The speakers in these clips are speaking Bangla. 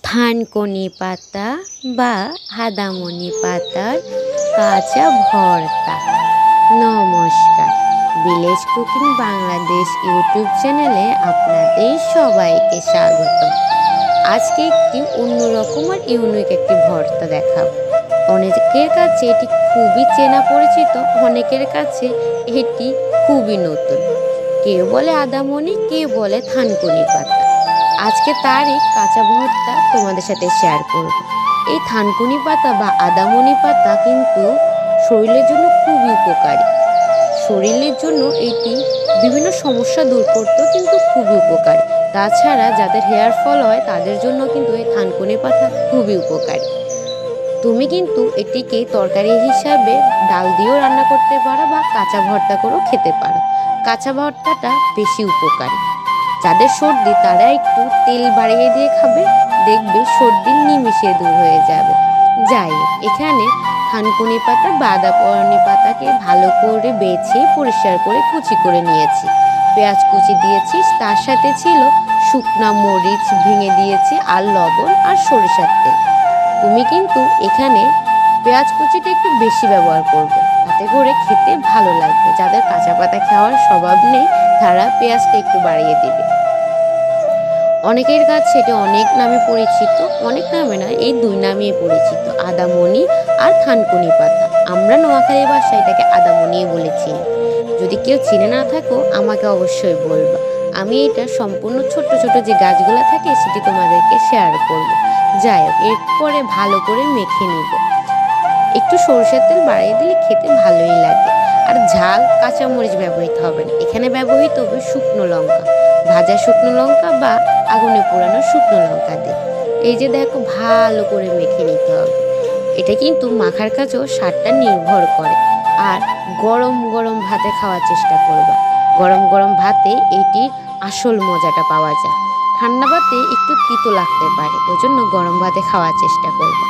থানকুনি পাতা বা আদামনি পাতার কাঁচা ভর্তা। নমস্কার, ভিলেজ কুকিং বাংলাদেশ ইউটিউব চ্যানেলে আপনাদের সবাইকে স্বাগত। আজকে একটি অন্যরকম আর ইউনিক একটি ভর্তা দেখাবো। অনেকের কাছে এটি খুবই চেনা পরিচিত, অনেকের কাছে এটি খুবই নতুন। কেউ বলে আদামনি, কেউ বলে থানকুনি পাতা। আজকে তারই কাঁচা ভর্তা তোমাদের সাথে শেয়ার করব। এই থানকুনি পাতা বা আদামনি পাতা কিন্তু শরীরের জন্য খুবই উপকারী। শরীরের জন্য এটি বিভিন্ন সমস্যা দূর করতেও কিন্তু খুবই উপকারী। তাছাড়া যাদের হেয়ার ফল হয় তাদের জন্য কিন্তু এই থানকুনি পাতা খুবই উপকারী। তুমি কিন্তু এটিকে তরকারি হিসাবে ডাল দিয়েও রান্না করতে পারো বা কাঁচা ভর্তা করেও খেতে পারো। কাঁচা ভর্তাটা বেশি উপকারী। যাদের সর্দি তারা একটু তেল বাড়িয়ে দিয়ে খাবে, দেখবে সর্দি নিমিষে দূর হয়ে যাবে। যাই হোক, এখানে থানকুনি পাতা বা আদামনি পাতাকে ভালো করে বেছে পরিষ্কার করে কুচি করে নিয়েছি। পেঁয়াজ কুচি দিয়েছি, তার সাথে ছিল শুকনা মরিচ ভেঙে দিয়েছি, আর লবণ আর সরিষার তেল। তুমি কিন্তু এখানে পেঁয়াজ কুচিটা একটু বেশি ব্যবহার করবে, তাতে করে খেতে ভালো লাগবে। যাদের কাঁচা পাতা খাওয়ার স্বভাব নেই তারা পেঁয়াজটা একটু বাড়িয়ে দেবে। অনেকের কাছে এটি অনেক নামে পরিচিত, অনেক নামে না, এই দুই নামেই পরিচিত, আদামনি আর থানকুনি পাতা। আমরা নোয়াখালী ভাষায় এটাকে আদামনি বলেছি। যদি কেউ চিনে না থাকো আমাকে অবশ্যই বলবা। আমি এটা সম্পূর্ণ ছোট ছোট যে গাছগুলো থাকে সেটি তোমাদেরকে শেয়ার করব। যাই হোক, এরপরে ভালো করে মেখে নিব। একটু সরষের তেল বাড়িয়ে দিলে খেতে ভালোই লাগে। আর ঝাল কাঁচামরিচ ব্যবহৃত হবে না, এখানে ব্যবহৃত হবে শুকনো লঙ্কা, ভাজা শুকনো লঙ্কা বা আগুনে পোড়ানো শুকনো লঙ্কা দিয়ে। এই যে দেখো, ভালো করে মেখে নিতে হবে। এটা কিন্তু মাখার কাছেও স্বাদটা নির্ভর করে। আর গরম গরম ভাতে খাওয়ার চেষ্টা করবা। গরম গরম ভাতে এটির আসল মজাটা পাওয়া যায়। ঠান্ডা ভাতে একটু তিতো লাগতে পারে, ওই জন্য গরম ভাতে খাওয়ার চেষ্টা করবা।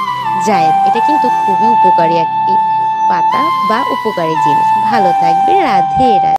যাই, এটা কিন্তু খুবই উপকারী একটি পাতা বা উপকারী জিনিস। ভালো থাকবে, রাধে রাধে।